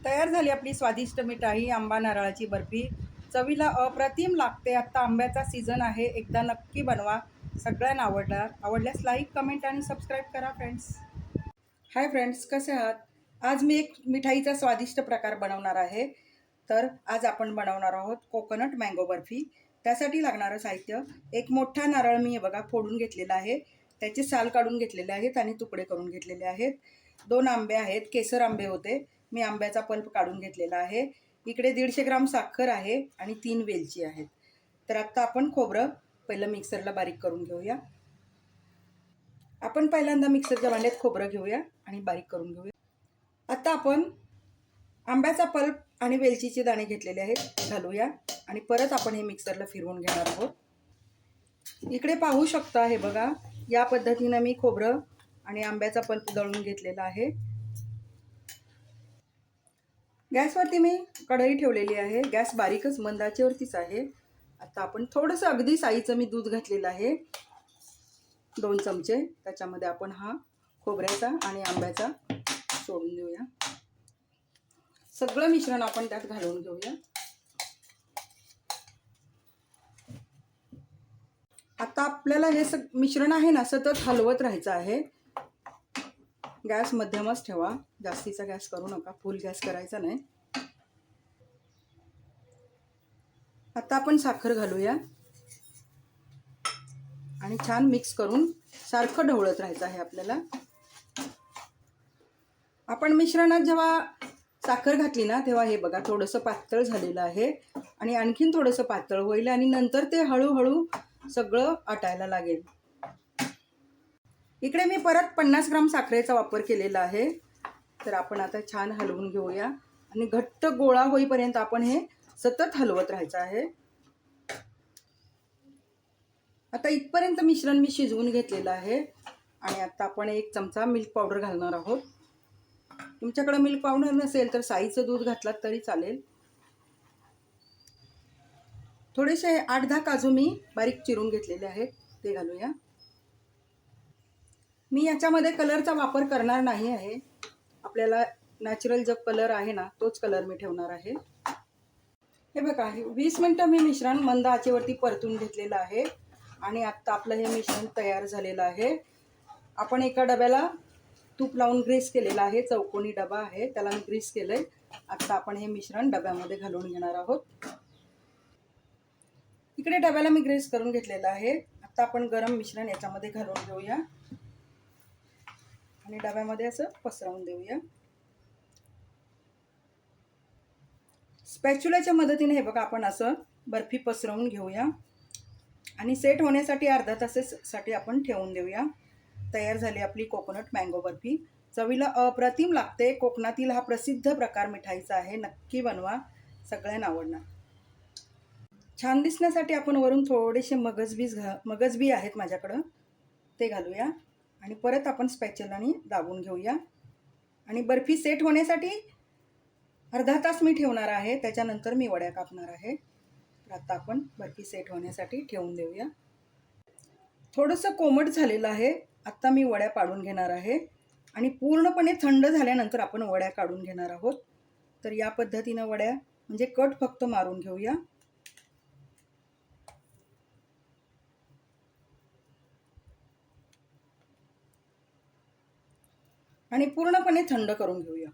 तयार झाली आपली स्वादिष्ट मिठाई आंबा नारळाची बर्फी. चवीला अप्रतिम लागते. आत्ता आंब्याचा सीझन आहे. एकदा नक्की बनवा. सगळ्यांना आवडल्यास लाईक, कमेंट आणि सबस्क्राईब करा फ्रेंड्स. हाय फ्रेंड्स, कसे आहात? आज मी एक मिठाईचा स्वादिष्ट प्रकार बनवणार आहे. तर आज आपण बनवणार आहोत कोकोनट मँगो बर्फी. त्यासाठी लागणारं साहित्य: एक मोठा नारळ मी बघा फोडून घेतलेला आहे, त्याचे साल काढून घेतलेले आहेत आणि तुकडे करून घेतलेले आहेत. 2 आंबे आहेत, केसर आंबे होते, मी आंब्याचा पल्प काढून घेतलेला आहे. इकडे 150 ग्राम साखर आहे आणि 3 वेलची आहेत. तर आत्ता आपण खोबरं पहिलं मिक्सरला बारीक करून घेऊया. आपण पहिल्यांदा मिक्सरच्या भांड्यात खोबरं घेऊया आणि बारीक करून घेऊया. आता आपण आंब्याचा पल्प आणि वेलचीचे दाणे घेतलेले आहेत, घालूया आणि परत आपण हे मिक्सरला फिरवून घेणार आहोत. इकडे पाहू शकता, हे बघा, या पद्धतीनं मी खोबरं आणि आंब्याचा पल्प दळून घेतलेला आहे. गॅसवरती मी कढई ठेवलेली आहे. गॅस बारीकच मंद आचेवरतीच आहे. आता आपण थोडंसं अगदी साईचं मी दूध घातलेलं आहे, 2 चमचे. त्याच्यामध्ये आपण हा खोबऱ्याचा आणि आंब्याचा सोडून देऊया. सगळं मिश्रण आपण त्यात घालून घेऊया. आता आपल्याला हे मिश्रण आहे ना, सतत हलवत राहायचं आहे. गॅस मध्यमच ठेवा, जास्तीचा गॅस करू नका, फुल गॅस करायचा नाही. आता आपण साखर घालूया आणि छान मिक्स करून सारखं ढवळत राहायचं आहे आपल्याला. आपण मिश्रणात जेव्हा साखर घातली ना, तेव्हा हे बघा थोडंसं पातळ झालेलं आहे आणि आणखीन थोडंसं पातळ होईल आणि नंतर ते हळूहळू सगळं आटायला लागेल. इकडे मी परत 50 ग्राम साखरेचा वापर केलेला आहे. तर आपण आता छान हलवून घेऊया आणि घट्ट गोळा होईपर्यंत आपण हे सतत हलवत राहायचं आहे. आता इथपर्यंत मिश्रण मी शिजवून घेतलेलं आहे आणि आता आपण 1 चमचा मिल्क पावडर घालणार आहोत. तुमच्याकडे मिल्क पावडर नसेल तर साईचं दूध घातलात तरी चालेल. थोडेसे 8-10 काजू मी बारीक चिरून घेतलेले आहेत, ते घालूया. मी याच्यामध्ये कलरचा वापर करणार नाही आहे. आपल्याला नॅचरल जो कलर आहे ना, तोच कलर मी ठेवणार आहे. हे बघा, 20 मिनिटं मी मिश्रण मंद आचेवरती परतून घेतलेलं आहे आणि आत्ता आपलं हे मिश्रण तयार झालेलं आहे. आपण एका डब्याला तूप लावून ग्रीस केलेला आहे, चौकोनी डबा आहे, त्याला मी ग्रीस केलं आहे. आत्ता आपण हे मिश्रण डब्यामध्ये घालून घेणार आहोत. इकडे डब्याला मी ग्रीस करून घेतलेलं आहे. आत्ता आपण गरम मिश्रण याच्यामध्ये घालून घेऊया आणि डब्यामध्ये असं पसरवून देऊया. स्पॅच्युलाच्या मदतीने हे बघा आपण असं बर्फी पसरवून घेऊया आणि सेट होण्यासाठी अर्धा तासासाठी आपण ठेवून देऊया. तयार झाली आपली कोकोनट मँगो बर्फी. चवीला अप्रतिम लागते. कोकणातील हा प्रसिद्ध प्रकार मिठाईचा आहे. नक्की बनवा, सगळ्यांना आवडणार. छान दिसण्यासाठी आपण वरून थोडेसे मगजबी आहेत माझ्याकडं, ते घालूया आणि परत आपण स्पॅच्युलाने दाबून घेऊया आणि बर्फी सेट होण्यासाठी अर्धा तास मी ठेवणार आहे. त्याच्यानंतर मी वड्या कापणार आहे. तर आता आपण बर्फी सेट होण्यासाठी ठेवून देऊया. थोडंसं कोमट झालेलं आहे. आत्ता मी वड्या पाडून घेणार आहे आणि पूर्णपणे थंड झाल्यानंतर आपण वड्या काढून घेणार आहोत. तर या पद्धतीनं वड्या म्हणजे कट फक्त मारून घेऊया. आणि पूर्णपणे थंड करून घेऊया.